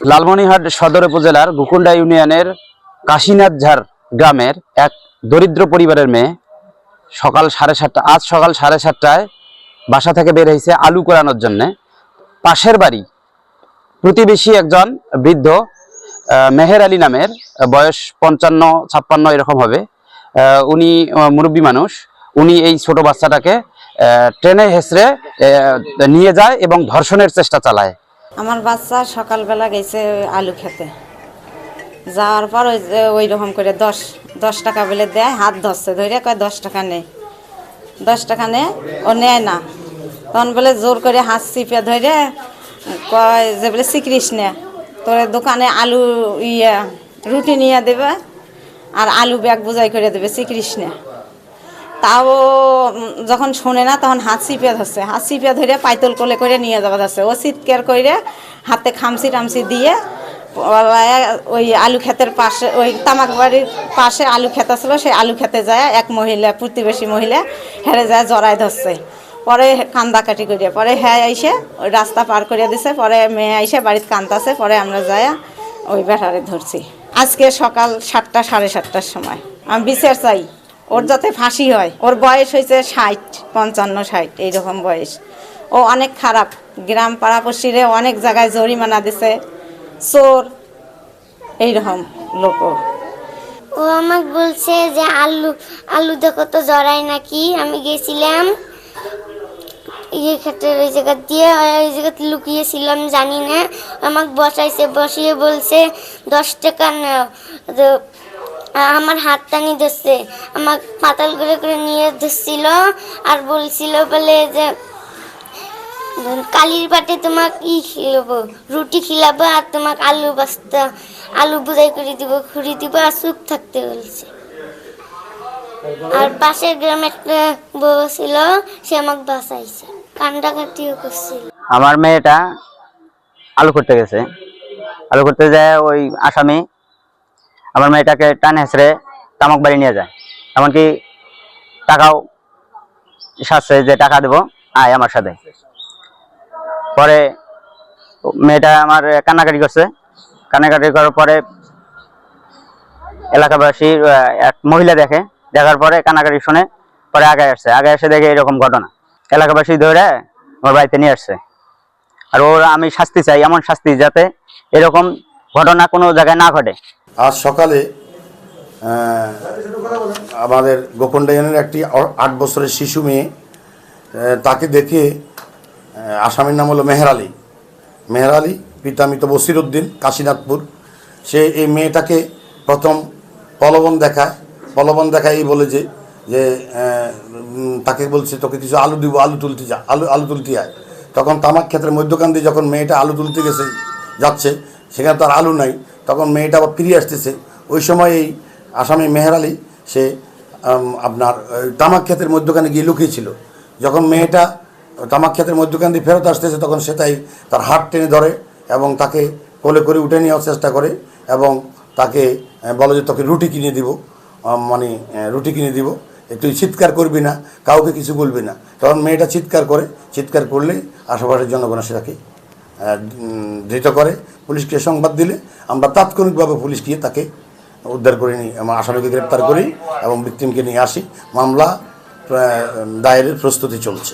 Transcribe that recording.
লালমনিরহাট সদর উপজেলার গুকুন্ডা ইউনিয়নের কাশীনাথ ঝাড় গ্রামের এক দরিদ্র পরিবারের মেয়ে আজ সকাল 7:30টায় বাসা থেকে বের হয়েছে আলু কোরানোর জন্য। পাশের বাড়ি প্রতিবেশী একজন বৃদ্ধ মেহের আলী নামের, বয়স 55-56 এরকম হবে, উনি মুরব্বী মানুষ। উনি এই ছোট বাচ্চাটাকে ট্রেনে হেসড়ে নিয়ে যায় এবং ধর্ষণের চেষ্টা চালায়। আমার বাচ্চা সকালবেলা গেছে আলু খেতে, যাওয়ার পর ওই রকম করে 10 টাকা বলে দেয়, হাত ধরছে, ধরে কয় 10 টাকা নে, 10 টাকা নে, ও নেয় না। তখন বলে জোর করে হাত চিপে ধরে কয় যে বলে শিকরিস নে, তোর দোকানে আলু রুটি নিয়ে দেবে আর আলু ব্যাগ বোঝাই করে দেবে, শিকরিস নে। তাও যখন শোনে না তখন হাত চিপে ধরছে, হাত চিপে ধরে পাইতল কোলে করে নিয়ে যাওয়া যাচ্ছে। ও চিৎকার করে হাতে খামচি টামচি দিয়ে ওই আলু ক্ষেতের পাশে, ওই তামাক বাড়ির পাশে আলু ক্ষেত ছিল, সেই আলু খেতে যায় এক মহিলা, প্রতিবেশী মহিলা হেরে যায়, জড়াই ধরছে। পরে কান্দাকাটি করিয়া পরে হ্যাঁ আইসে ওই রাস্তা পার করিয়া দিছে। পরে মেয়ে আইসে বাড়িতে কান্দাছে, পরে আমরা যাই ওই ব্যাটারে ধরছি। আজকে সকাল 7টা 7:30টার সময় আমি বিচার চাই, ওর যাতে ফাঁসি হয়। ওর বয়স হয়েছে 55-60 এইরকম বয়স। ও অনেক খারাপ, গ্রাম পাড়াপড়শিরে অনেক জায়গায় জরিমানা দিছে, চোর এইরকম লোক। ও আমাকে বলছে যে আলু দেখো তো জড়াই নাকি। আমি গেছিলাম ক্ষেত্রে ওই জায়গা দিয়ে, ওই জায়গাতে লুকিয়েছিলাম, জানি না। আমাকে বসাইছে, বসিয়ে বলছে 10 টাকা নাও। আমার হাত টানি ধরছে, আমার পাতাল করে করে নিয়ে ধরছিল আর বলছিল বলে যে কালির পাটে তোমাকে খিলাবো, রুটি খিলাবো আর তোমাকে আলু বুঝাই করে দিব, খুঁড়ি দিব আর চুপ থাকতে বলছে। আর পাশের গ্রামে একটা বউ ছিল, সে আমাকে বাঁচাইছে, কান্দাকাটিও করছিল। আমার মেয়েটা আলু করতে গেছে, আলু করতে যায় ওই আসামি আমার মেয়েটাকে টান হেসড়ে তামাক বাড়ি নিয়ে যায়। এমনকি টাকাও সাজছে যে টাকা দেবো আয় আমার সাথে। পরে মেয়েটা আমার কান্নাকাটি করছে, কান্নাকাটি করার পরে এলাকাবাসীর এক মহিলা দেখার পরে কান্নাকাটি শুনে পরে আগে এসে দেখে এরকম ঘটনা। এলাকাবাসী ধরে আমার বাড়িতে নিয়ে আসছে। আর আমি শাস্তি চাই, এমন শাস্তি যাতে এরকম ঘটনা কোনো জায়গায় না ঘটে। আজ সকালে আমাদের গোকুন্ডা ইউনিয়নের একটি 8 বছরের শিশু মেয়ে, তাকে দেখে আসামির নাম হলো মেহের আলী, পিতা মৃত বসির উদ্দিন, কাশীনাথপুর। সে এই মেয়েটাকে প্রথম প্রলোভন দেখায় এই বলে যে তাকে বলছে তোকে কিছু আলু দিব, আলু তুলতে আয়। তখন তামাক ক্ষেত্রের মধ্যখান দিয়ে যখন মেয়েটা আলু তুলতে যাচ্ছে, সেখানে তো আর আলু নাই। তখন মেয়েটা আবার ফিরে আসতেছে। ওই সময় এই আসামি মেহের আলী সে আপনার তামাক ক্ষেতের মধ্যখানে গিয়ে লুকিয়েছিল। যখন মেয়েটা তামাক ক্ষেতের মধ্যখান দিয়ে ফেরত আসতেছে, তখন সে তার হাত টেনে ধরে এবং তাকে কোলে করে উঠে নেওয়ার চেষ্টা করে এবং তাকে বলে যে তোকে রুটি কিনে দিব, তুই চিৎকার করবি না, কাউকে কিছু বলবি না। তখন মেয়েটা চিৎকার করলে আশেপাশের জনগণ সেটাকে ধৃত করে। পুলিশকে সংবাদ দিলে আমরা তাৎক্ষণিকভাবে পুলিশ গিয়ে তাকে উদ্ধার করে নিই, আসামিকে গ্রেপ্তার করি এবং ভিকটিমকে নিয়ে আসি। মামলা দায়েরের প্রস্তুতি চলছে।